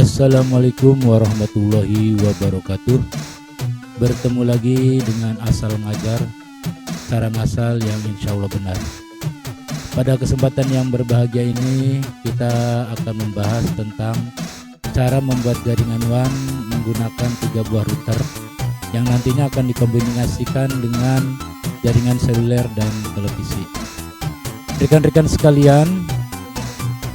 Assalamualaikum warahmatullahi wabarakatuh. Bertemu lagi dengan Asal Ngajar, cara ngasal yang insya Allah benar. Pada kesempatan yang berbahagia ini, kita akan membahas tentang cara membuat jaringan WAN menggunakan 3 buah router yang nantinya akan dikombinasikan dengan jaringan seluler dan televisi. Rekan-rekan sekalian,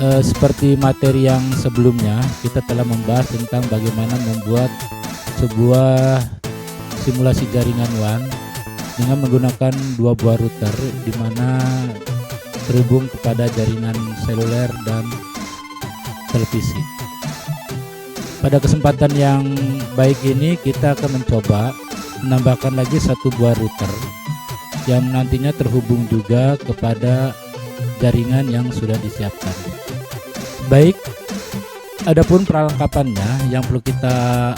seperti materi yang sebelumnya, kita telah membahas tentang bagaimana membuat sebuah simulasi jaringan WAN dengan menggunakan 2 buah router di mana terhubung kepada jaringan seluler dan televisi. Pada kesempatan yang baik ini, kita akan mencoba menambahkan lagi 1 buah router yang nantinya terhubung juga kepada jaringan yang sudah disiapkan. Baik, adapun perlengkapannya yang perlu kita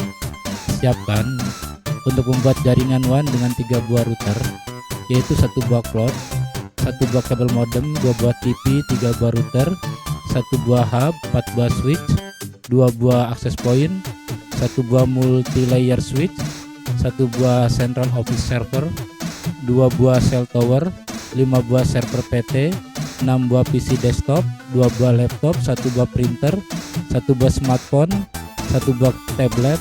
siapkan untuk membuat jaringan WAN dengan 3 buah router, yaitu 1 buah cloud, 1 buah kabel modem, 2 buah TV, 3 buah router, 1 buah hub, 4 buah switch, 2 buah access point, 1 buah multi-layer switch, 1 buah central office server, 2 buah cell tower, 5 buah server PT, 6 buah PC desktop, 2 buah laptop, 1 buah printer, 1 buah smartphone, 1 buah tablet,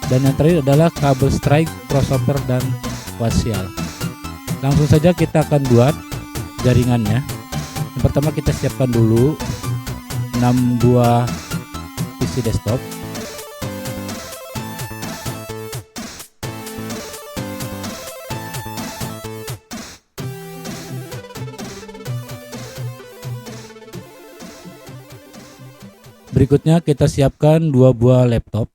dan yang terakhir adalah kabel strike, crossover, dan wasial. Langsung saja kita akan buat jaringannya. Yang pertama kita siapkan dulu 6 buah PC desktop. Berikutnya kita siapkan 2 buah laptop.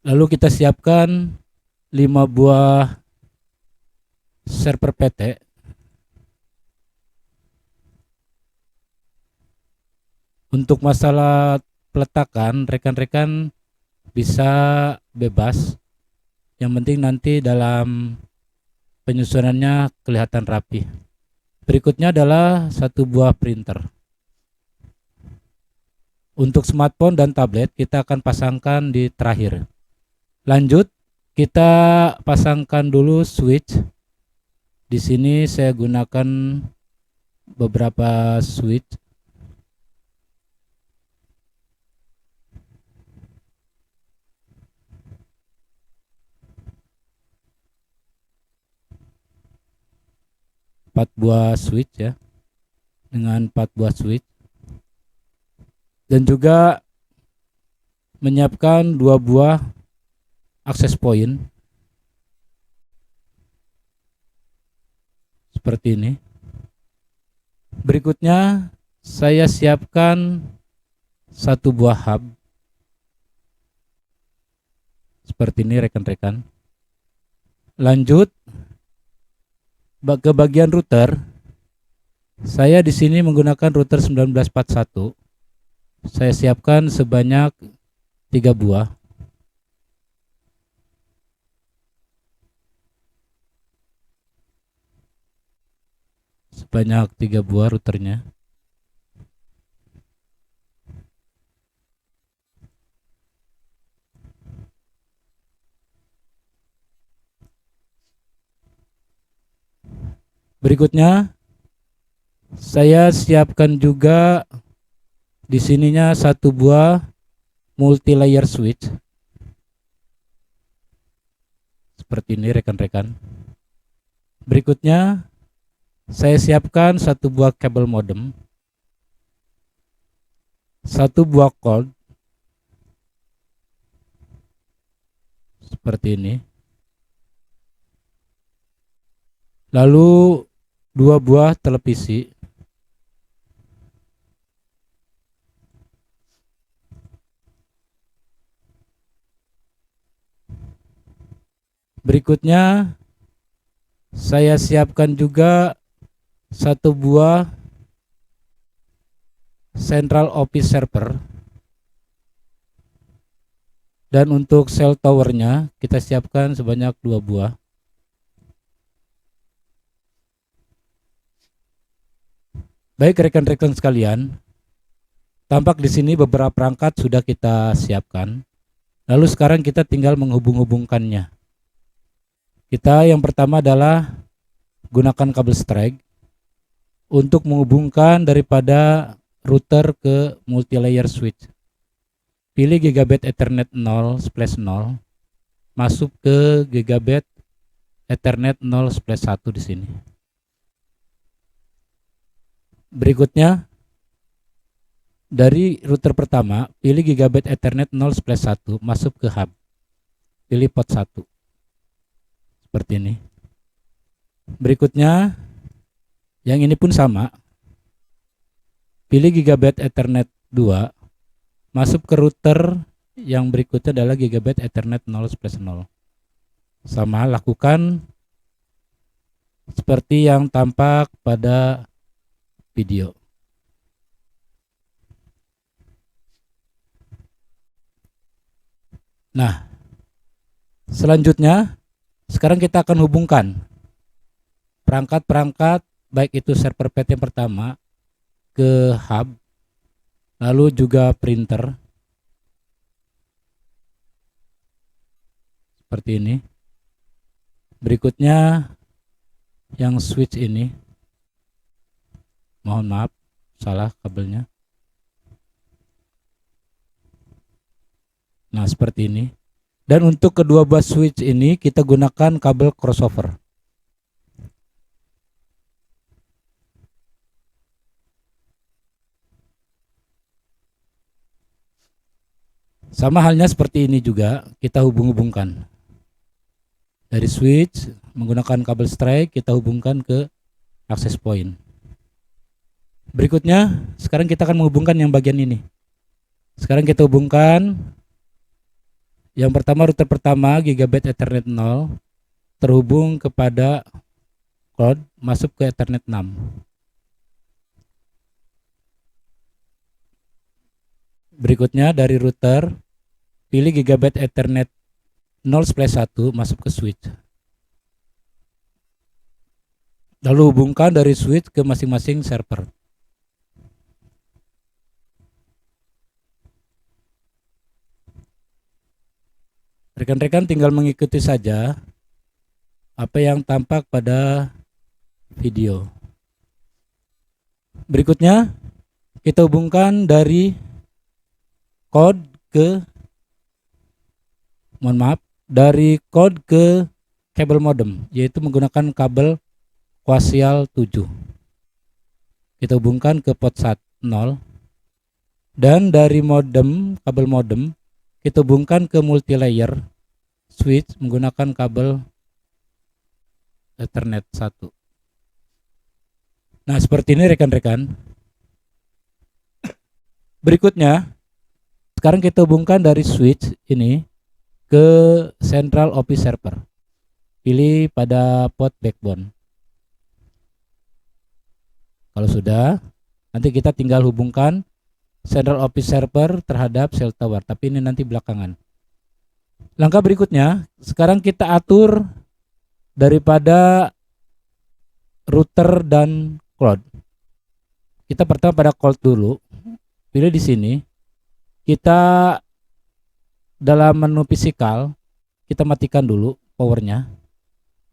Lalu kita siapkan 5 buah server PT. Untuk masalah peletakan, rekan-rekan bisa bebas. Yang penting nanti dalam penyusunannya kelihatan rapi. Berikutnya adalah 1 buah printer. Untuk smartphone dan tablet kita akan pasangkan di terakhir. Lanjut, kita pasangkan dulu switch. Di sini saya gunakan beberapa switch. Empat buah switch ya, dengan 4 buah switch, dan juga menyiapkan 2 buah access point seperti ini. Berikutnya saya siapkan 1 buah hub seperti ini rekan-rekan. Lanjut ke bagian router. Saya di sini menggunakan router 1941. Saya siapkan sebanyak 3 buah. Sebanyak 3 buah routernya. Berikutnya saya siapkan juga di sininya 1 buah multi-layer switch seperti ini rekan-rekan. Berikutnya saya siapkan 1 buah kabel modem, 1 buah cord seperti ini, lalu 2 buah televisi, berikutnya saya siapkan juga 1 buah central office server, dan untuk cell towernya kita siapkan sebanyak 2 buah. Baik rekan-rekan sekalian, Tampak di sini beberapa perangkat sudah kita siapkan. Lalu sekarang kita tinggal menghubung-hubungkannya. Kita yang pertama adalah gunakan kabel strike untuk menghubungkan daripada router ke multilayer switch. Pilih gigabit Ethernet 0/0, masuk ke gigabit Ethernet 0/1 di sini. Berikutnya, dari router pertama, pilih gigabit Ethernet 0/1, masuk ke hub. Pilih port 1. Seperti ini. Berikutnya, yang ini pun sama. Pilih gigabit Ethernet 2, masuk ke router yang berikutnya adalah gigabit Ethernet 0/0. Sama, lakukan seperti yang tampak pada video. Nah, selanjutnya sekarang kita akan hubungkan perangkat-perangkat baik itu server pad yang pertama ke hub, lalu juga printer seperti ini. Berikutnya yang switch ini, mohon maaf salah kabelnya. Nah, seperti ini. Dan untuk kedua buah switch ini kita gunakan kabel crossover. Sama halnya seperti ini juga, kita hubung-hubungkan. Dari switch menggunakan kabel strike kita hubungkan ke access point. Berikutnya, sekarang kita akan menghubungkan yang bagian ini. Sekarang kita hubungkan yang pertama, router pertama gigabit Ethernet 0 terhubung kepada cloud, masuk ke Ethernet 6. Berikutnya dari router pilih gigabit Ethernet 0/1, masuk ke switch. Lalu hubungkan dari switch ke masing-masing server. Rekan-rekan tinggal mengikuti saja apa yang tampak pada video. Berikutnya kita hubungkan dari code ke dari code ke kabel modem, yaitu menggunakan kabel koaksial 7. Kita hubungkan ke port 0 dan dari modem, kabel modem kita hubungkan ke multilayer switch menggunakan kabel Ethernet 1. Nah, seperti ini rekan-rekan. Berikutnya, sekarang kita hubungkan dari switch ini ke central office server. Pilih pada port backbone. Kalau sudah, nanti kita tinggal hubungkan central office server terhadap cell tower, tapi ini nanti belakangan. Langkah berikutnya, sekarang kita atur daripada router dan cloud. Kita pertama pada cloud dulu. Pilih di sini. Kita dalam menu fisikal kita matikan dulu powernya.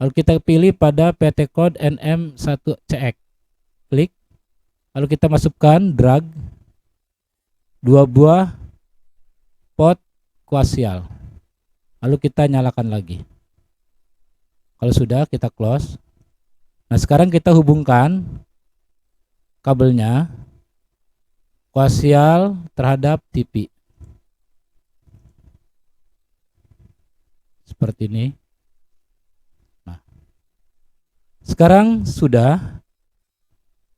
Lalu kita pilih pada PT code NM1CX. Klik. Lalu kita masukkan drag 2 buah port koaksial. Lalu kita nyalakan lagi. Kalau sudah kita close. Nah, sekarang kita hubungkan kabelnya koaksial terhadap TV. Seperti ini. Nah, sekarang sudah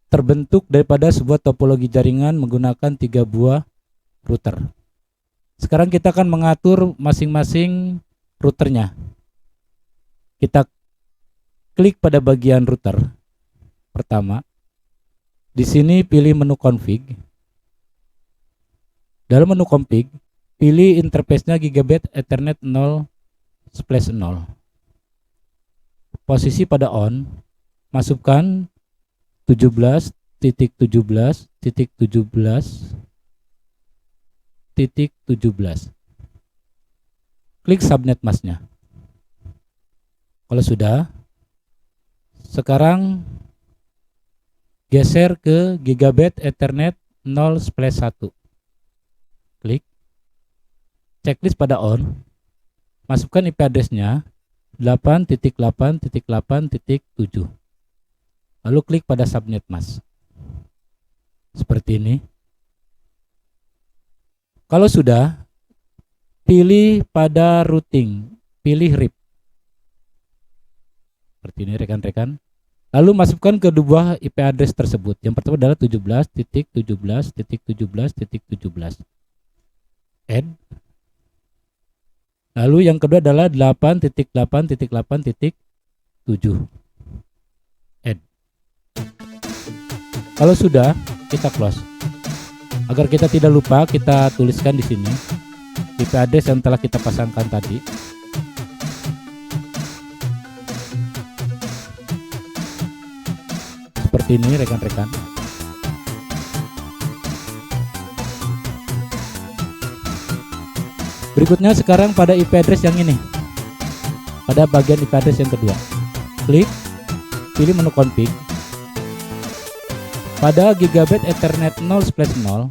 terbentuk daripada sebuah topologi jaringan menggunakan 3 buah router. Sekarang kita akan mengatur masing-masing routernya. Kita klik pada bagian router pertama. Di sini pilih menu config. Dalam menu config, pilih interface-nya gigabit Ethernet 0/0. Posisi pada on, masukkan 17.17.17 Klik subnet masknya. Kalau sudah, sekarang geser ke Gigabit Ethernet 0/1. Klik. Checklist pada on. Masukkan IP address-nya 8.8.8.7. Lalu klik pada subnet mask. Seperti ini. Kalau sudah, pilih pada routing, pilih RIP. Seperti ini rekan-rekan. Lalu masukkan kedua IP address tersebut. Yang pertama adalah 17.17.17.17. Add. Lalu yang kedua adalah 8.8.8.7. Add. Kalau sudah, kita close. Agar kita tidak lupa, kita tuliskan di sini IP address yang telah kita pasangkan tadi. Seperti ini rekan-rekan. Berikutnya sekarang pada IP address yang ini. Pada bagian IP address yang kedua. Klik, pilih menu config. Pada Gigabit Ethernet 0/0,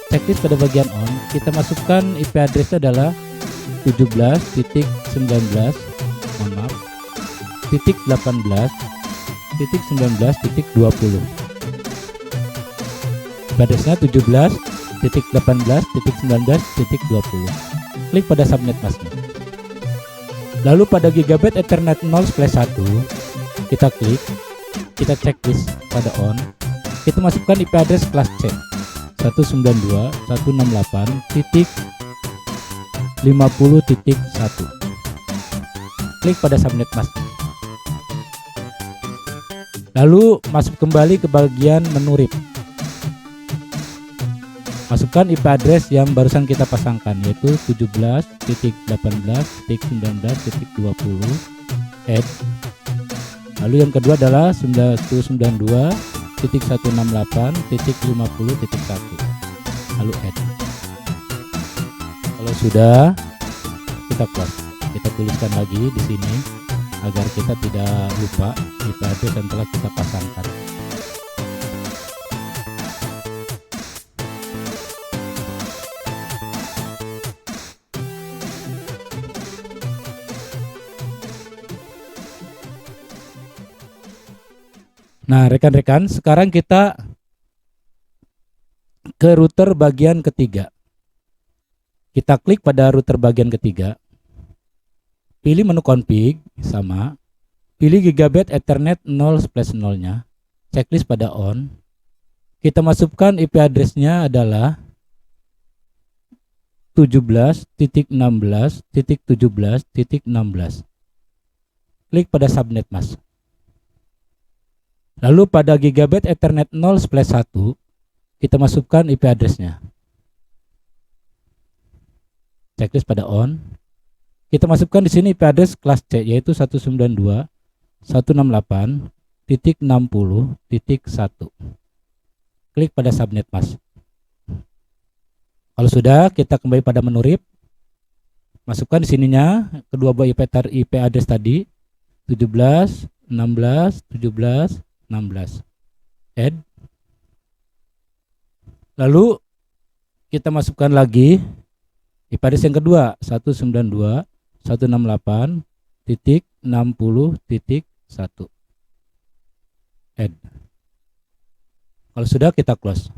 checklist pada bagian on, kita masukkan IP address adalah 17.19, mohon maaf, .18.19.20. IP address-nya 17.18.19.20. Klik pada subnet masknya. Lalu pada Gigabit Ethernet 0/1, kita klik, kita checklist pada on. Kita masukkan IP address kelas C 192.168.50.1. Klik pada subnet mask. Lalu masuk kembali ke bagian menu RIP. Masukkan IP address yang barusan kita pasangkan, yaitu 17.18.19.20. Add. Lalu yang kedua adalah 192.168.50.1. Lalu add. Kalau sudah, kita close. Kita tuliskan lagi di sini agar kita tidak lupa IP address yang telah kita pasangkan. Nah, rekan-rekan, sekarang kita ke router bagian ketiga. Kita klik pada router bagian ketiga. Pilih menu config, sama. Pilih Gigabit Ethernet 0/0-nya. Checklist pada on. Kita masukkan IP address-nya adalah 17.16.17.16. Klik pada subnet mask. Lalu pada Gigabit Ethernet 0/1, kita masukkan IP address-nya. Checklist pada on. Kita masukkan di sini IP address kelas C, yaitu 192.168.60.1. Klik pada subnet mask. Kalau sudah, kita kembali pada menu RIP. Masukkan di sininya kedua buah IP address tadi, 17, 16, 17, 16. Add. Lalu kita masukkan lagi IP address yang kedua, 192.168.60.1. Add. Kalau sudah, kita close.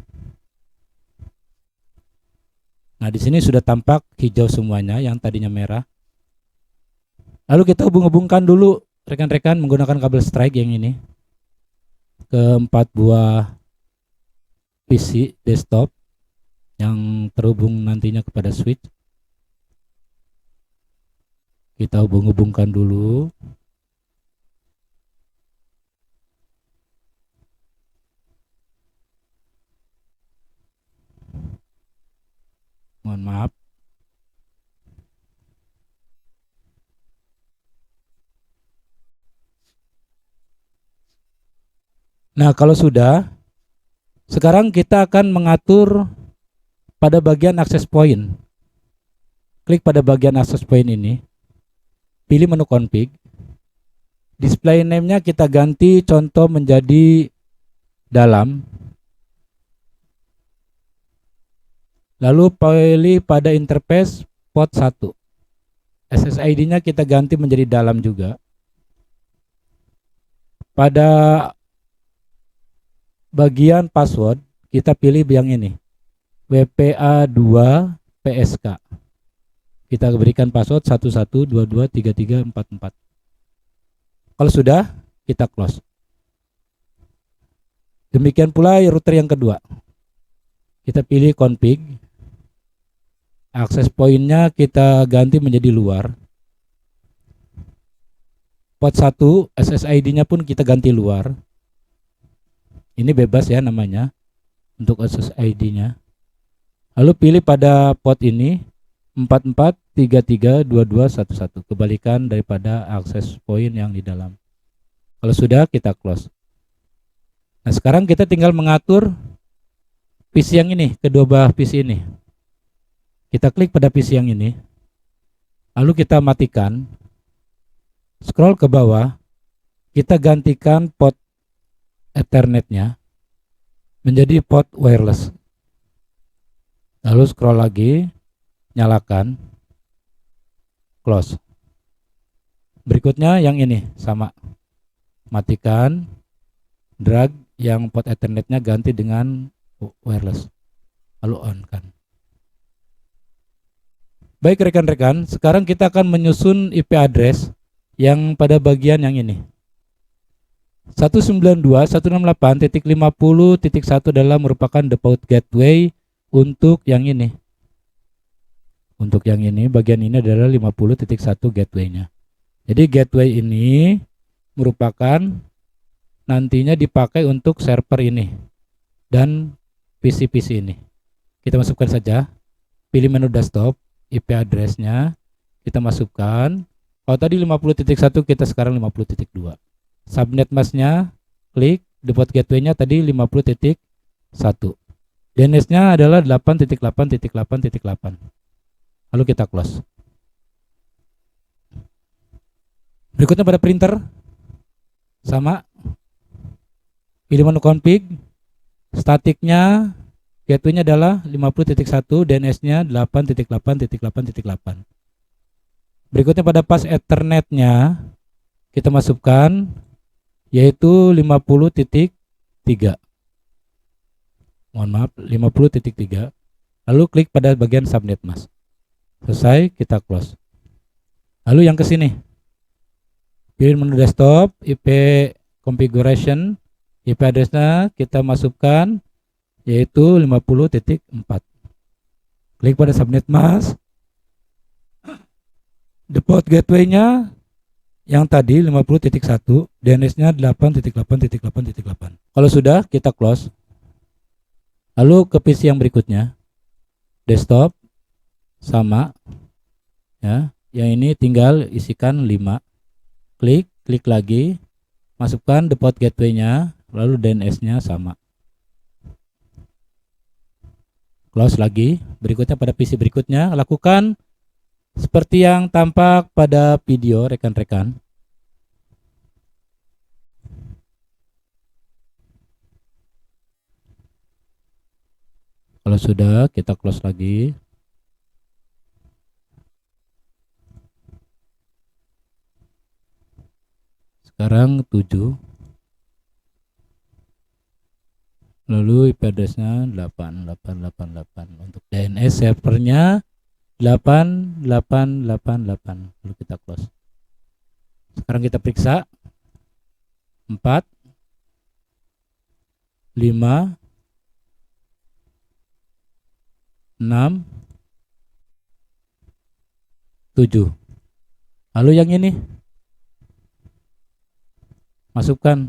Nah, di sini sudah tampak hijau semuanya yang tadinya merah. Lalu kita hubung-hubungkan dulu rekan-rekan menggunakan kabel strike yang ini ke 4 buah PC desktop yang terhubung nantinya kepada switch. Kita hubung-hubungkan dulu. Mohon maaf. Nah, kalau sudah, sekarang kita akan mengatur pada bagian access point. Klik pada bagian access point ini, pilih menu config. Display name-nya kita ganti contoh menjadi dalam. Lalu pilih pada interface port 1. SSID-nya kita ganti menjadi dalam juga. Pada bagian password kita pilih yang ini, WPA2 PSK. Kita berikan password 11223344. Kalau sudah, kita close. Demikian pula router yang kedua. Kita pilih config. Akses poinnya kita ganti menjadi luar. Port 1 SSID-nya pun kita ganti luar. Ini bebas ya namanya untuk SSID-nya. Lalu pilih pada port ini 44332211, kebalikan daripada akses point yang di dalam. Kalau sudah, kita close. Nah, sekarang kita tinggal mengatur PC yang ini, kedua belah PC ini. Kita klik pada PC yang ini, lalu kita matikan, scroll ke bawah, kita gantikan port Ethernet-nya menjadi port wireless. Lalu scroll lagi, nyalakan, close. Berikutnya yang ini sama, matikan, drag yang port Ethernet-nya ganti dengan wireless, lalu on kan. Baik rekan-rekan, sekarang kita akan menyusun IP address yang pada bagian yang ini. 192.168.50.1 adalah merupakan default gateway untuk yang ini. Untuk yang ini, bagian ini adalah 50.1 gateway-nya. Jadi gateway ini merupakan nantinya dipakai untuk server ini dan PC-PC ini. Kita masukkan saja, pilih menu desktop, IP address-nya kita masukkan. Kalau tadi 50.1, kita sekarang 50.2. Subnet mask-nya klik, default gateway-nya tadi 50.1. DNS-nya adalah 8.8.8.8. Lalu kita close. Berikutnya pada printer sama, pilih menu config, statiknya gateway-nya adalah 50.1, DNS-nya 8.8.8.8. Berikutnya pada pas Ethernet-nya kita masukkan yaitu 50.3. Mohon maaf, 50.3. Lalu klik pada bagian subnet mask. Selesai, kita close. Lalu yang ke sini. Pilih menu desktop, IP configuration, IP address-nya kita masukkan yaitu 50.4. Klik pada subnet mask. Default gateway-nya yang tadi 50.1, DNS-nya 8.8.8.8. Kalau sudah, kita close. Lalu ke PC yang berikutnya. Desktop sama ya. Yang ini tinggal isikan 5. Klik lagi, masukkan default gateway-nya, lalu DNS-nya sama. Close lagi. Berikutnya pada PC berikutnya, lakukan seperti yang tampak pada video rekan-rekan. Kalau sudah, kita close lagi. Sekarang 7. Lalu IP address-nya 8888. Untuk DNS servernya 8888. Lalu kita close. Sekarang kita periksa 4 5 6 7. Lalu yang ini masukkan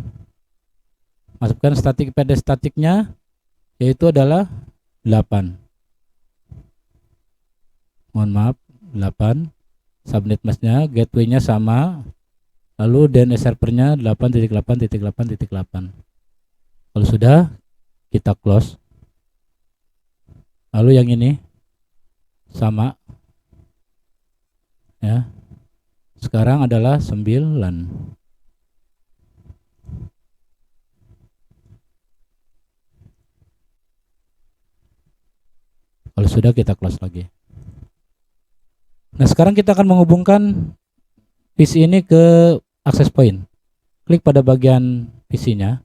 statik pada statiknya yaitu adalah 8. Mohon maaf, 8. Subnet mask-nya, gateway-nya sama. Lalu DNS servernya 8.8.8.8. Kalau sudah, kita close. Lalu yang ini sama ya. Sekarang adalah 9. Kalau sudah kita close lagi. Nah, sekarang kita akan menghubungkan PC ini ke access point. Klik pada bagian PC-nya.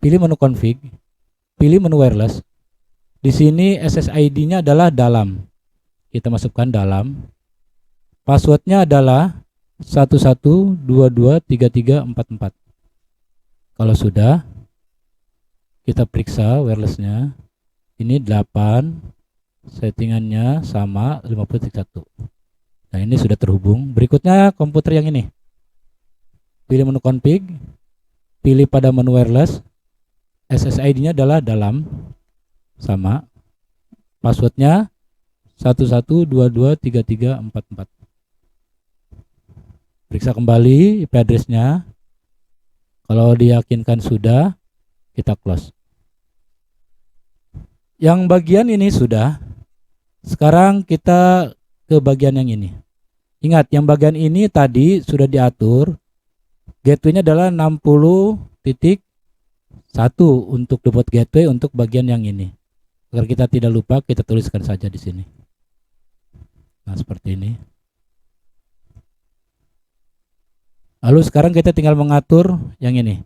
Pilih menu config, pilih menu wireless. Di sini SSID-nya adalah dalam. Kita masukkan dalam. Passwordnya adalah 11223344. Kalau sudah, kita periksa wirelessnya. Ini 8, settingannya sama 50.1. Nah, ini sudah terhubung. Berikutnya komputer yang ini. Pilih menu config, pilih pada menu wireless. SSID-nya adalah dalam, sama. Passwordnya 11223344. Periksa kembali IP address-nya. Kalau diyakinkan sudah, kita close. Yang bagian ini sudah. Sekarang kita ke bagian yang ini. Ingat, yang bagian ini tadi sudah diatur. Gateway-nya adalah 60.1 untuk default gateway untuk bagian yang ini. Agar kita tidak lupa, kita tuliskan saja di sini. Nah, seperti ini. Lalu sekarang kita tinggal mengatur yang ini.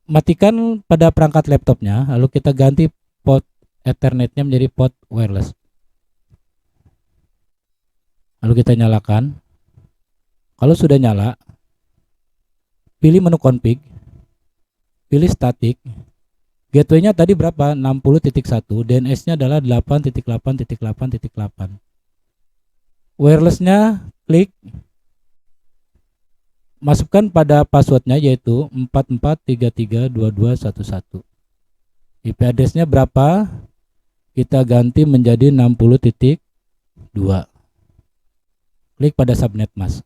Matikan pada perangkat laptopnya, lalu kita ganti port Ethernetnya menjadi port wireless. Lalu kita nyalakan. Kalau sudah nyala, pilih menu config, pilih static. Gateway-nya tadi berapa? 60.1, DNS-nya adalah 8.8.8.8. Wireless-nya klik, masukkan pada passwordnya yaitu 44332211. IP address-nya berapa? Kita ganti menjadi 60.2. Klik pada subnet mask.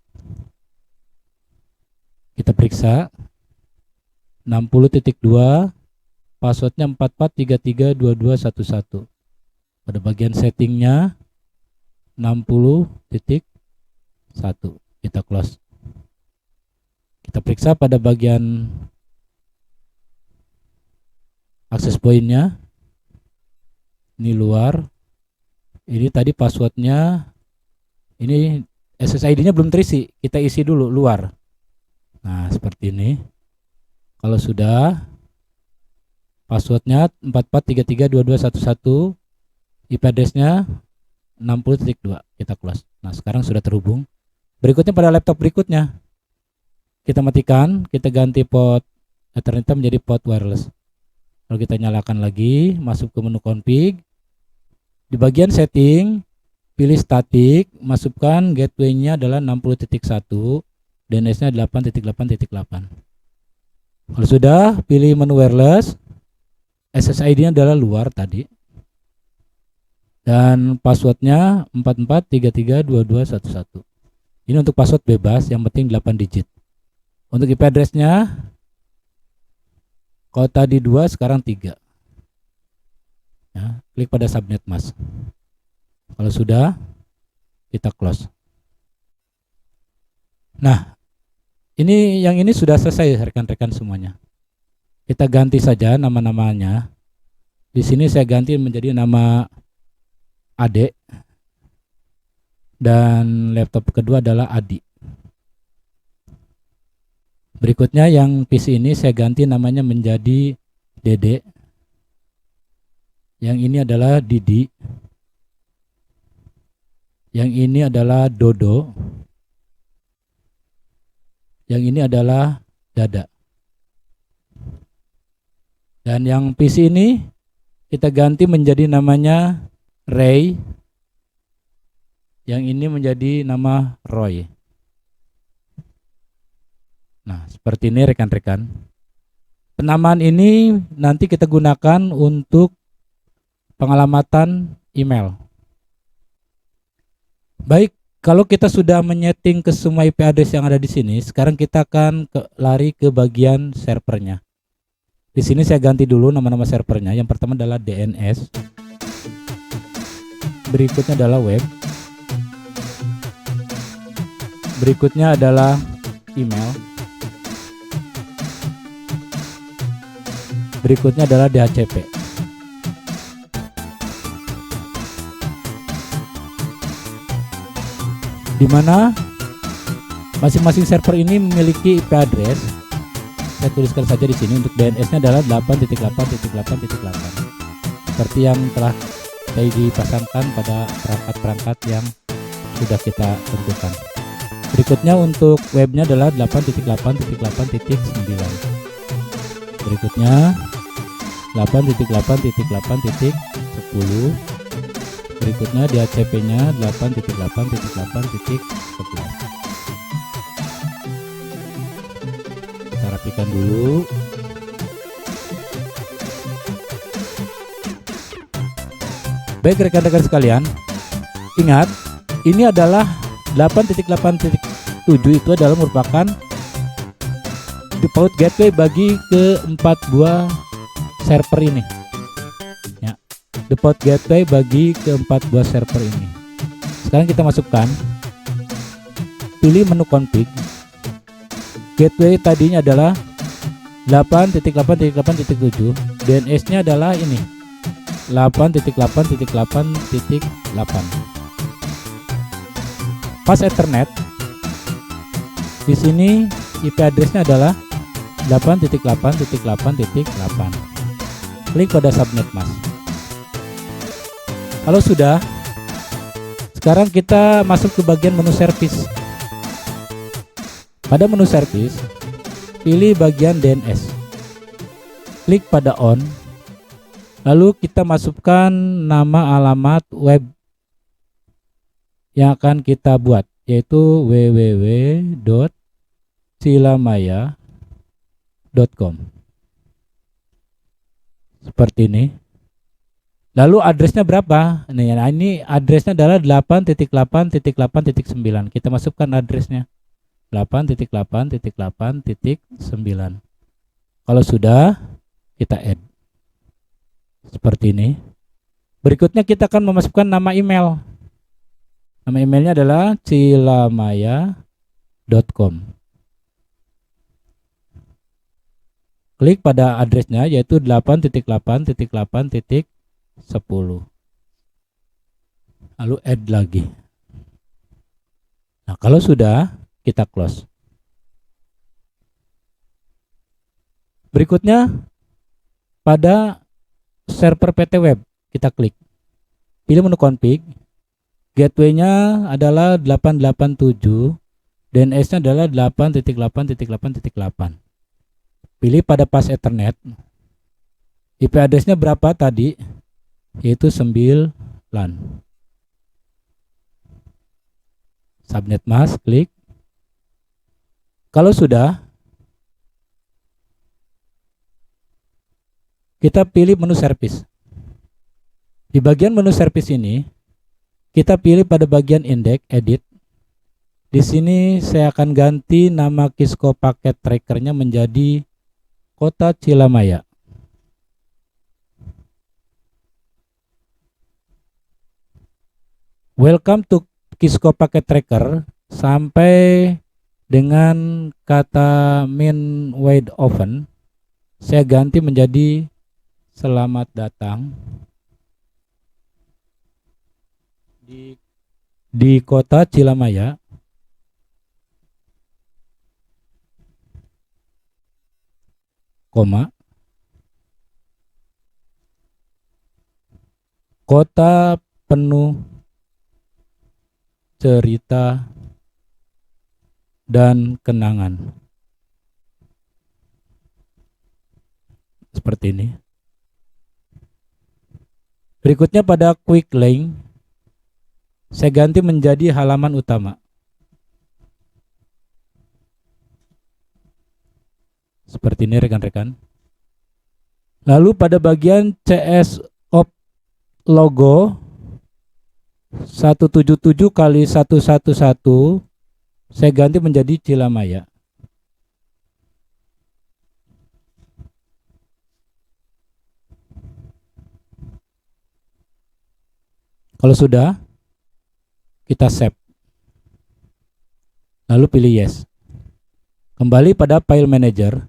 Kita periksa 60.2, passwordnya 44332211. Pada bagian settingnya 60.1. Kita close. Kita periksa pada bagian access point-nya. Ini luar. Ini tadi passwordnya. Ini SSID-nya belum terisi. Kita isi dulu luar. Nah, seperti ini. Kalau sudah, passwordnya 44332211, IP address-nya 60.2. Kita close. Nah, sekarang sudah terhubung. Berikutnya pada laptop berikutnya. Kita matikan, kita ganti port Ethernet menjadi port wireless. Lalu kita nyalakan lagi, masuk ke menu config. Di bagian setting, pilih static, masukkan gateway-nya adalah 60.1, DNS-nya 8.8.8. Kalau sudah, pilih menu wireless. SSID-nya adalah luar tadi. Dan passwordnya 44332211. Ini untuk password bebas, yang penting 8 digit. Untuk IP address-nya, kalau tadi 2, sekarang 3. Ya, klik pada subnet mask. Kalau sudah, kita close. Nah, yang ini sudah selesai rekan-rekan semuanya. Kita ganti saja nama-namanya. Di sini saya ganti menjadi nama Ade, dan laptop kedua adalah Adi. Berikutnya yang PC ini saya ganti namanya menjadi Dede. Yang ini adalah Didi. Yang ini adalah Dodo. Yang ini adalah Dada. Dan yang PC ini kita ganti menjadi namanya Ray. Yang ini menjadi nama Roy. Nah, seperti ini rekan-rekan. Penamaan ini nanti kita gunakan untuk pengalamatan email. Baik, kalau kita sudah menyeting ke semua IP address yang ada di sini, sekarang kita akan lari ke bagian servernya. Di sini saya ganti dulu nama-nama servernya. Yang pertama adalah DNS. Berikutnya adalah web. Berikutnya adalah email. Berikutnya adalah DHCP. Di mana masing-masing server ini memiliki IP address. Saya tuliskan saja di sini. Untuk DNS-nya adalah 8.8.8.8 seperti yang telah saya dipasangkan pada perangkat-perangkat yang sudah kita tentukan. Berikutnya untuk webnya adalah 8.8.8.9. Berikutnya 8.8.8.10. Berikutnya DHCP-nya 8.8.8.11. Kita rapikan dulu. Baik rekan-rekan sekalian, ingat ini adalah 8.8.7 itu adalah merupakan default gateway bagi keempat buah server ini. Ya, default gateway bagi keempat buah server ini. Sekarang kita masukkan, pilih menu config. Gateway tadinya adalah 8.8.8.7, DNS-nya adalah ini 8.8.8.8. Pas Ethernet. Di sini IP address-nya adalah 8.8.8.8. Klik pada subnet mask. Kalau sudah, sekarang kita masuk ke bagian menu service. Pada menu service, pilih bagian DNS. Klik pada on. Lalu kita masukkan nama alamat web yang akan kita buat, yaitu www.cilamaya.com. Seperti ini. Lalu addressnya berapa? Nah, ini addressnya adalah 8.8.8.9. Kita masukkan addressnya 8.8.8.9. Kalau sudah, kita add. Seperti ini. Berikutnya kita akan memasukkan nama email. Nama emailnya adalah cilamaya.com. Klik pada addressnya, yaitu 8.8.8.10. Lalu add lagi. Nah, kalau sudah, kita close. Berikutnya pada server PT Web, kita klik. Pilih menu config. Gateway-nya adalah 887, DNS-nya adalah 8.8.8.8. Pilih pada pas Ethernet. IP address-nya berapa tadi? Yaitu 9. Subnet mask, klik. Kalau sudah, kita pilih menu service. Di bagian menu service ini, kita pilih pada bagian index, edit. Di sini saya akan ganti nama Kisco paket trackernya menjadi Kota Cilamaya. Welcome to Kisco paket tracker sampai dengan kata main wide open. Saya ganti menjadi selamat datang di Kota Cilamaya. Koma. Kota penuh cerita dan kenangan. Seperti ini. Berikutnya pada quick link, saya ganti menjadi halaman utama. Seperti ini rekan-rekan. Lalu pada bagian CS of logo 177 kali 111 saya ganti menjadi Cilamaya. Kalau sudah, kita save. Lalu pilih yes. Kembali pada file manager.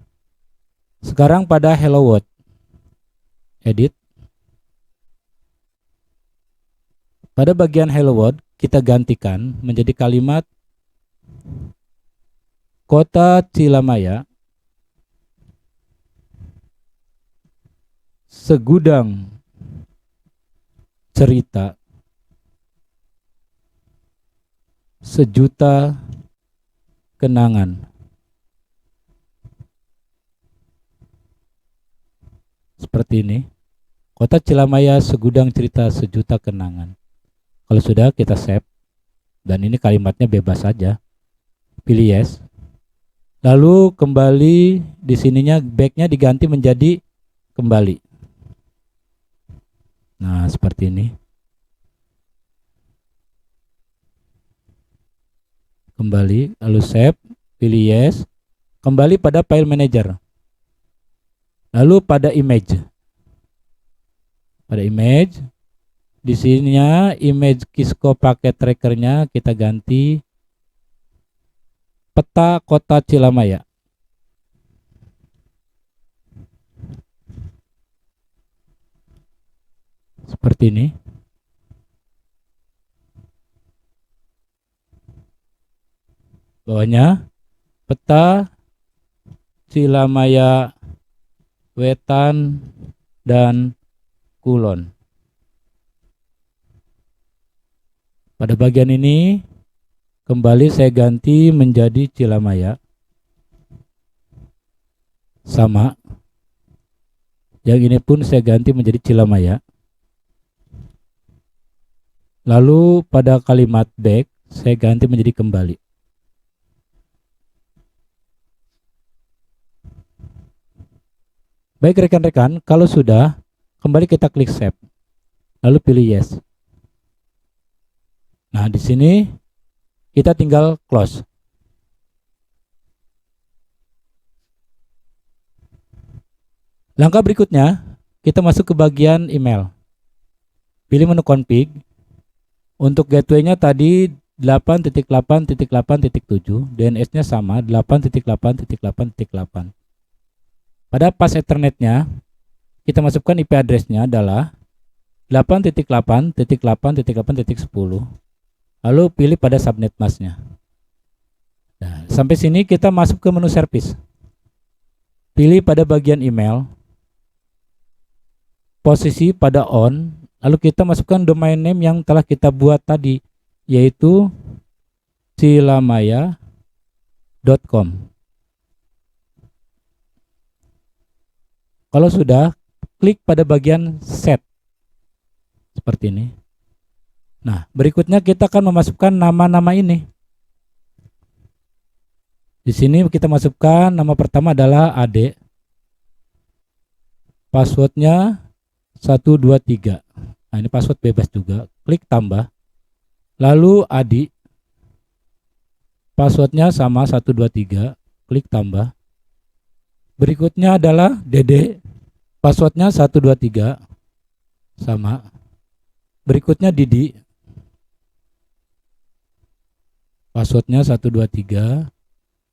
Sekarang pada hello world. Edit. Pada bagian hello world, kita gantikan menjadi kalimat Kota Cilamaya segudang cerita sejuta kenangan. Seperti ini. Kota Cilamaya segudang cerita sejuta kenangan. Kalau sudah, kita save. Dan ini kalimatnya bebas saja. Pilih yes. Lalu kembali di sininya backnya diganti menjadi kembali. Nah, seperti ini. Kembali, lalu save, pilih yes. Kembali pada file manager. Lalu pada image. Pada image, di sininya image Kisco paket trackernya kita ganti peta Kota Cilamaya. Seperti ini. Bawahnya peta Cilamaya Wetan dan Kulon. Pada bagian ini kembali saya ganti menjadi Cilamaya. Sama. Yang ini pun saya ganti menjadi Cilamaya. Lalu pada kalimat back saya ganti menjadi kembali. Baik rekan-rekan, kalau sudah, kembali kita klik save. Lalu pilih yes. Nah, di sini kita tinggal close. Langkah berikutnya, kita masuk ke bagian email. Pilih menu config. Untuk gateway-nya tadi 8.8.8.7, DNS-nya sama 8.8.8.8. Pada pas Ethernet-nya, kita masukkan IP address-nya adalah 8.8.8.8.10. Lalu pilih pada subnet mask-nya. Nah, sampai sini kita masuk ke menu service. Pilih pada bagian email. Posisi pada on. Lalu kita masukkan domain name yang telah kita buat tadi, yaitu cilamaya.com. Kalau sudah, klik pada bagian set. Seperti ini. Nah, berikutnya kita akan memasukkan nama-nama ini. Di sini kita masukkan nama pertama adalah Ade. Passwordnya 123. Nah, ini password bebas juga. Klik tambah. Lalu Adi. Passwordnya sama 123. Klik tambah. Berikutnya adalah Dede. Passwordnya 123. Sama. Berikutnya Didi. Passwordnya 123.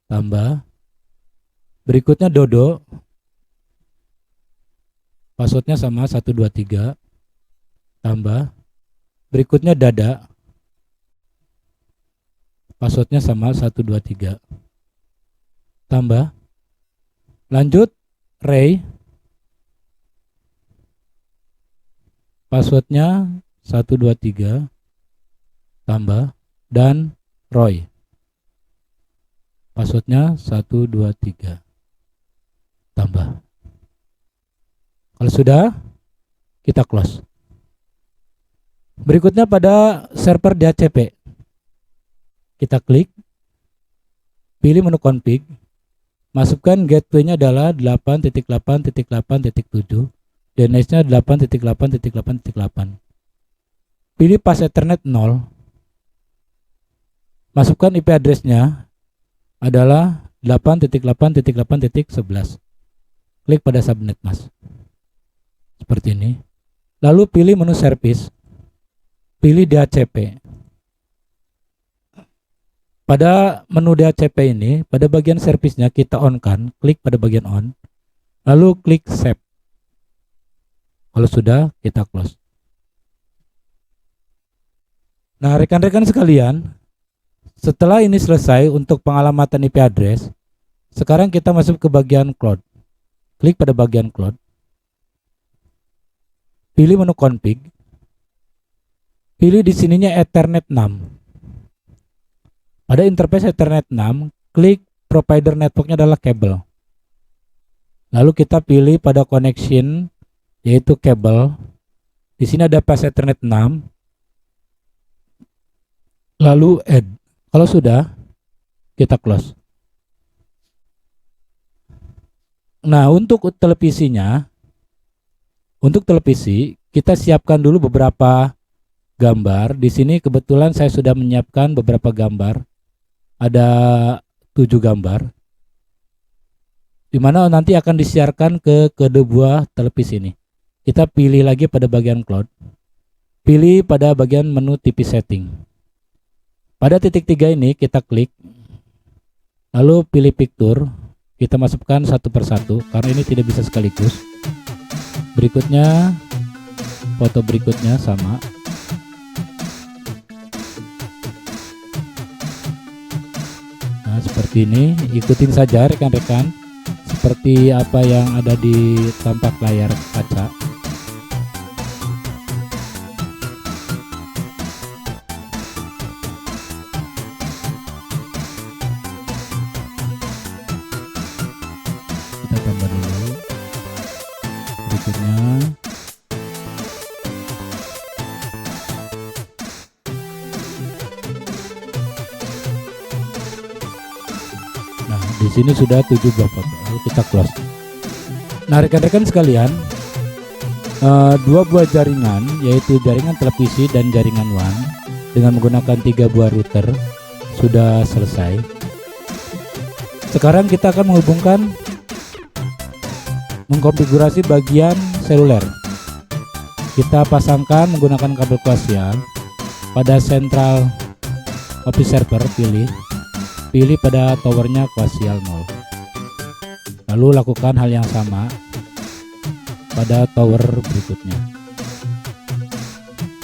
Tambah. Berikutnya Dodo. Passwordnya sama 123. Tambah. Berikutnya Dada. Passwordnya sama 123. Tambah. Lanjut Ray. Passwordnya 123. Tambah. Dan Roy. Passwordnya 123. Tambah. Kalau sudah, kita close. Berikutnya pada server DHCP. Kita klik. Pilih menu config. Masukkan gateway-nya adalah 8.8.8.7. DNS-nya 8.8.8.8. Pilih pas Ethernet 0. Masukkan IP address-nya adalah 8.8.8.11. Klik pada subnet mask. Seperti ini. Lalu pilih menu service. pilih DHCP. Pada menu DHCP ini, pada bagian servisnya kita on kan, klik pada bagian on, lalu klik save. Kalau sudah, kita close. Nah, rekan-rekan sekalian, setelah ini selesai untuk pengalamatan IP address, sekarang kita masuk ke bagian cloud. Klik pada bagian cloud. Pilih menu config. Pilih di sininya Ethernet 6. Pada interface Ethernet 6, klik provider networknya adalah kabel. Lalu kita pilih pada connection, yaitu kabel. Di sini ada path Ethernet 6. Lalu add. Kalau sudah, kita close. Nah, untuk televisinya, untuk televisi, kita siapkan dulu beberapa gambar. Di sini kebetulan saya sudah menyiapkan beberapa gambar. Ada 7 gambar, di mana nanti akan disiarkan ke kedua buah televisi ini. Kita pilih lagi pada bagian cloud, pilih pada bagian menu TV setting. Pada titik 3 ini kita klik, lalu pilih picture, kita masukkan satu persatu karena ini tidak bisa sekaligus. Berikutnya, foto berikutnya sama. Seperti ini, ikutin saja rekan-rekan seperti apa yang ada di tampak layar kaca. Kita tambah dulu berikutnya. Di sini sudah 7 buah foto, lalu kita close. Nah, rekan-rekan sekalian, 2 buah jaringan, yaitu jaringan televisi dan jaringan WAN dengan menggunakan 3 buah router sudah selesai. Sekarang kita akan mengkonfigurasi bagian seluler. Kita pasangkan menggunakan kabel koaksial pada central office server, pilih pada towernya koaksial 0. Lalu lakukan hal yang sama pada tower berikutnya.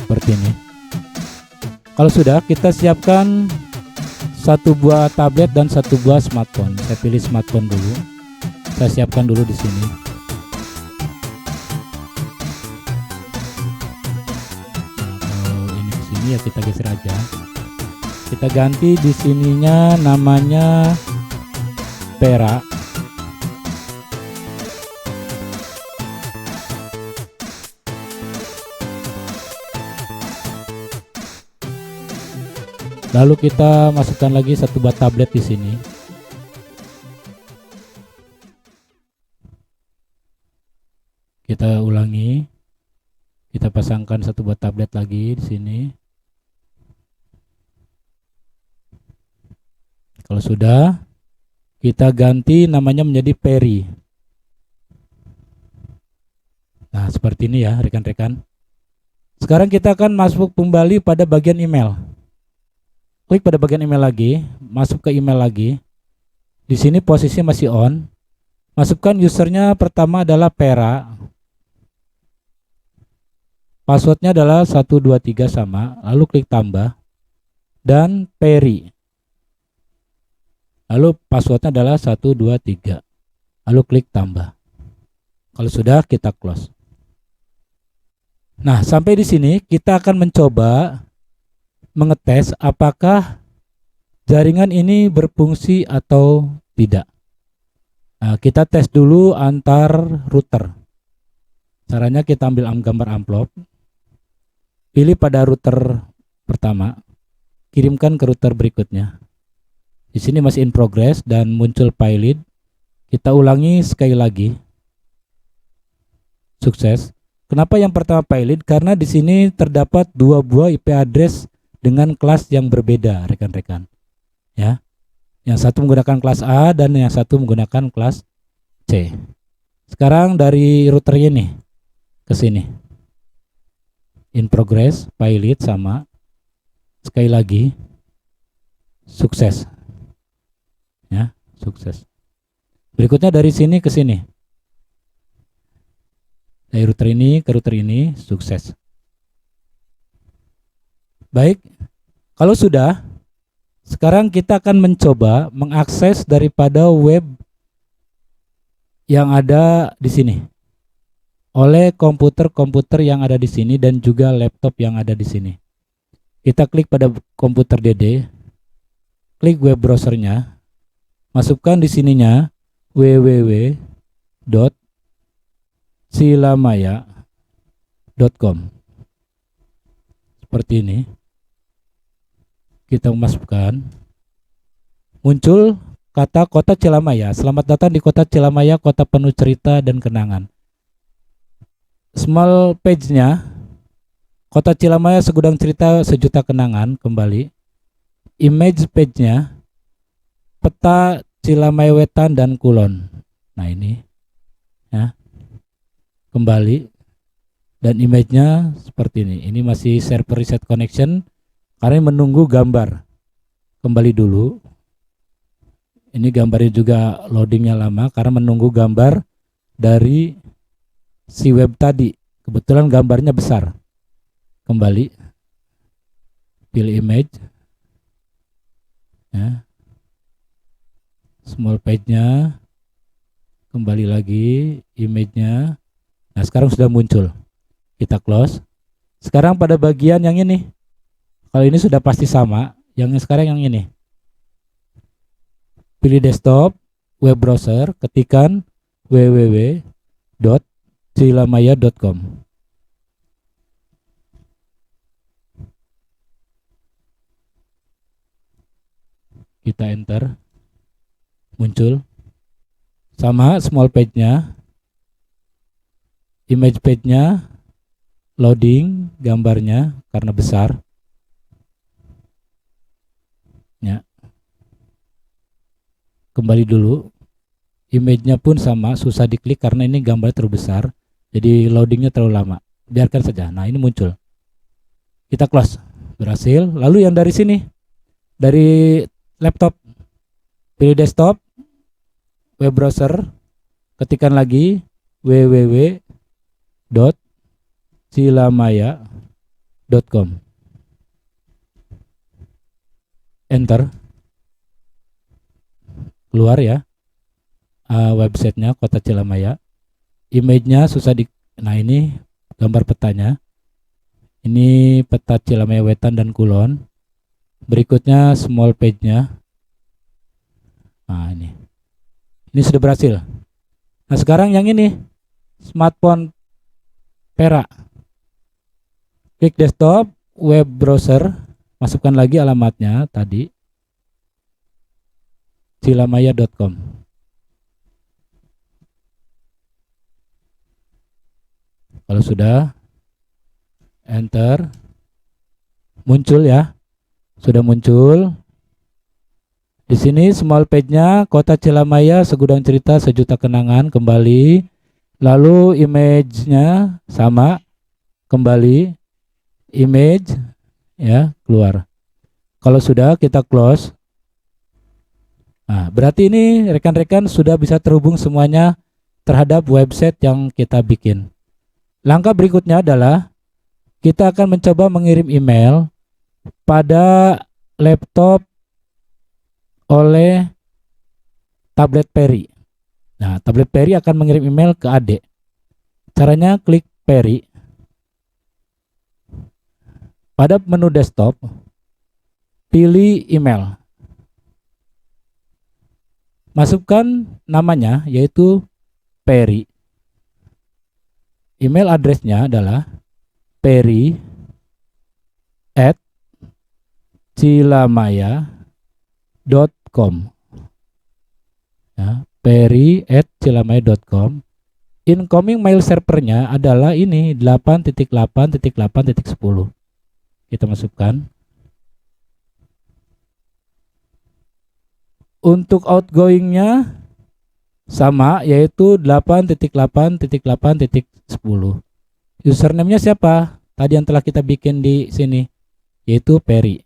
Seperti ini. Kalau sudah, kita siapkan 1 buah tablet dan 1 buah smartphone. Saya pilih smartphone dulu. Saya siapkan dulu di sini. Nah, kalau ini di sini ya kita geser aja. Kita ganti di sininya namanya Pera. Lalu kita masukkan lagi 1 buah tablet di sini. Kita ulangi. Kita pasangkan 1 buah tablet lagi di sini. Kalau sudah, kita ganti namanya menjadi Peri. Nah, seperti ini ya rekan-rekan. Sekarang kita akan masuk kembali pada bagian email. Klik pada bagian email lagi, masuk ke email lagi. Di sini posisi masih on. Masukkan usernya pertama adalah Pera. Passwordnya adalah 123 sama, lalu klik tambah. Dan Peri. Lalu passwordnya adalah 123. Lalu klik tambah. Kalau sudah, kita close. Nah, sampai di sini kita akan mencoba mengetes apakah jaringan ini berfungsi atau tidak. Nah, kita tes dulu antar router. Caranya kita ambil gambar amplop. Pilih pada router pertama. Kirimkan ke router berikutnya. Di sini masih in progress dan muncul pilot. Kita ulangi sekali lagi. Sukses. Kenapa yang pertama pilot? Karena di sini terdapat 2 buah IP address dengan kelas yang berbeda, rekan-rekan. Ya. Yang satu menggunakan kelas A dan yang satu menggunakan kelas C. Sekarang dari router ini ke sini. in progress, pilot sama. Sekali lagi, sukses. Ya, sukses. Berikutnya dari sini ke sini. Dari router ini ke router ini, sukses. Baik, kalau sudah, sekarang kita akan mencoba mengakses daripada web yang ada di sini oleh komputer-komputer yang ada di sini dan juga laptop yang ada di sini. Kita klik pada komputer Dede, klik web browsernya, masukkan di sininya www.cilamaya.com. Seperti ini. Kita masukkan, muncul kata Kota Cilamaya. Selamat datang di Kota Cilamaya, kota penuh cerita dan kenangan. Small page-nya, Kota Cilamaya segudang cerita sejuta kenangan, kembali. Image page-nya, peta Cilamaya Wetan dan Kulon. Nah ini, ya, kembali. Dan image-nya seperti ini. Ini masih server reset connection. Karena menunggu gambar. Kembali dulu. Ini gambarnya juga loadingnya lama karena menunggu gambar dari si web tadi. Kebetulan gambarnya besar. Kembali. Pilih image. Ya. Small page-nya. Kembali lagi image-nya. Nah, sekarang sudah muncul. Kita close. Sekarang pada bagian yang ini. Kalau ini sudah pasti sama, yang sekarang yang ini. Pilih desktop, web browser, ketikan www.cilamaya.com. Kita enter. Muncul. Sama small page-nya. Image page-nya loading gambarnya karena besar. Ya. Kembali dulu. Image-nya pun sama, susah diklik karena ini gambar terlalu besar. Jadi loadingnya terlalu lama. Biarkan saja. Nah, ini muncul. Kita close. Berhasil. Lalu yang dari sini. Dari laptop. Pilih desktop. Web browser. Ketikkan lagi www.cilamaya.com. Enter. Keluar ya. Websitenya Kota Cilamaya. Image-nya susah di. Nah, ini gambar petanya. Ini peta Cilamaya Wetan dan Kulon. Berikutnya small page-nya. Nah, ini. Ini sudah berhasil. Nah, sekarang yang ini. Smartphone Perak. Klik desktop, web browser. Masukkan lagi alamatnya tadi. cilamaya.com. Kalau sudah, enter. Muncul ya. Sudah muncul. Di sini small page-nya Kota Cilamaya segudang cerita sejuta kenangan, kembali. Lalu image-nya sama, kembali. Image ya, keluar. Kalau sudah, kita close. Nah, berarti ini rekan-rekan sudah bisa terhubung semuanya terhadap website yang kita bikin. Langkah berikutnya adalah kita akan mencoba mengirim email pada laptop oleh tablet Peri. Nah, tablet Peri akan mengirim email ke adik. Caranya klik Peri. Pada menu desktop, pilih email. Masukkan namanya yaitu Peri. Email addressnya adalah peri@cilamaya.com. Ya, peri@cilamaya.com. Incoming mail servernya adalah ini 8.8.8.10. Kita masukkan. Untuk outgoingnya sama, yaitu 8.8.8.10. Username-nya siapa? tadi yang telah kita bikin di sini, yaitu Peri.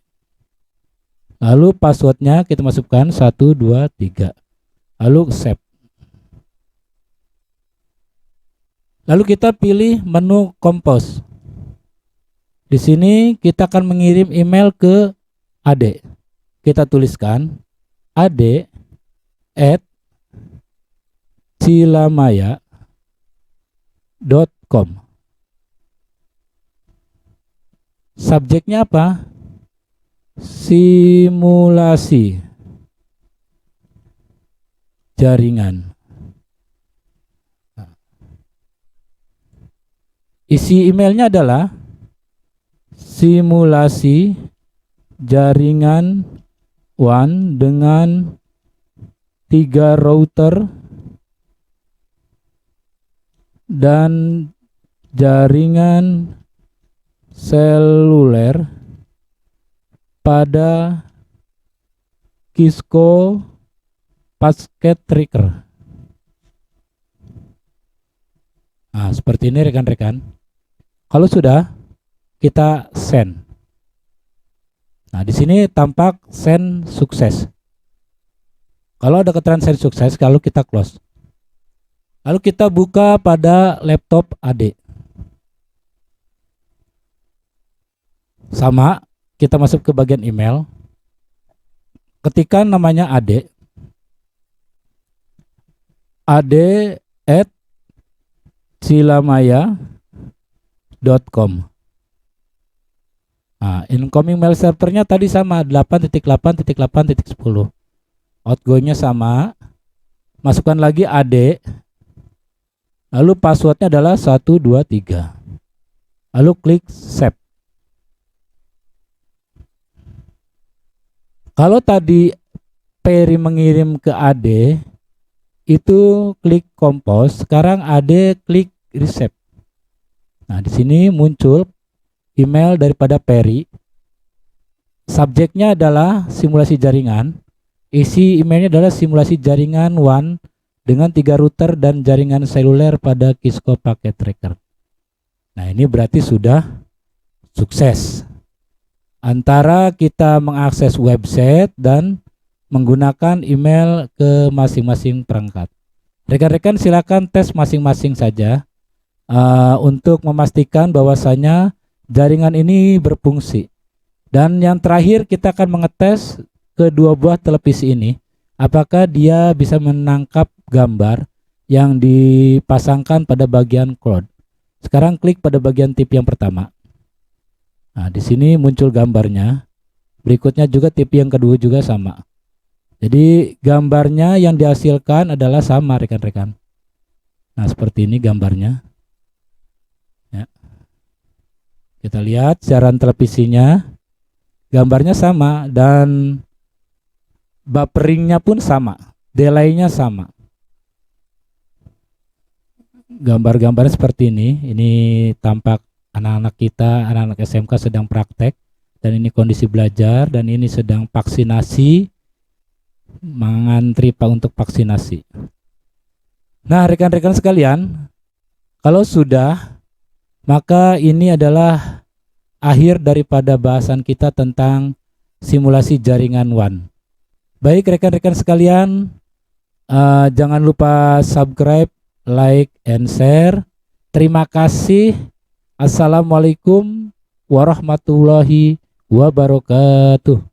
Lalu passwordnya kita masukkan 1, 2, 3. Lalu save. Lalu kita pilih menu Compose. Di sini kita akan mengirim email ke Ade. Kita tuliskan ade@cilamaya.com. Subjeknya apa? Simulasi jaringan. Isi emailnya adalah simulasi jaringan WAN dengan 3 router dan jaringan seluler pada Cisco Packet Tracker. Nah, seperti ini rekan-rekan. Kalau sudah, kita send. Nah, di sini tampak send sukses. Kalau ada keterangan send sukses, kalau kita close. Lalu kita buka pada laptop Ade. Sama, kita masuk ke bagian email. Ketikkan namanya Ade. ade@cilamaya.com. Nah, incoming mail servernya tadi sama 8.8.8.10. Outgoingnya sama. Masukkan lagi AD. Lalu passwordnya adalah 1, 2, 3. Lalu klik save. Kalau tadi Peri mengirim ke AD, itu klik compose. Sekarang AD klik receive. Nah, di sini muncul email daripada Peri. Subjeknya adalah simulasi jaringan. Isi emailnya adalah simulasi jaringan WAN dengan 3 router dan jaringan seluler pada Cisco Packet Tracker. Nah, ini berarti sudah sukses. Antara kita mengakses website dan menggunakan email ke masing-masing perangkat. Rekan-rekan silakan tes masing-masing saja untuk memastikan bahwasanya jaringan ini berfungsi. Dan yang terakhir kita akan mengetes kedua buah televisi ini, apakah dia bisa menangkap gambar yang dipasangkan pada bagian cloud. Sekarang klik pada bagian TV yang pertama. Nah, di sini muncul gambarnya. Berikutnya juga TV yang kedua juga sama. Jadi gambarnya yang dihasilkan adalah sama, rekan-rekan. Nah, seperti ini gambarnya. Ya. Kita lihat siaran televisinya. Gambarnya sama dan buffering-nya pun sama. Delay-nya sama. Gambar-gambarnya seperti ini. Ini tampak anak-anak kita, anak-anak SMK sedang praktek, dan ini kondisi belajar, dan ini sedang vaksinasi, mengantri Pak untuk vaksinasi. Nah, rekan-rekan sekalian, kalau sudah, maka ini adalah akhir daripada bahasan kita tentang simulasi jaringan WAN. Baik rekan-rekan sekalian, jangan lupa subscribe, like, and share. Terima kasih. Assalamualaikum warahmatullahi wabarakatuh.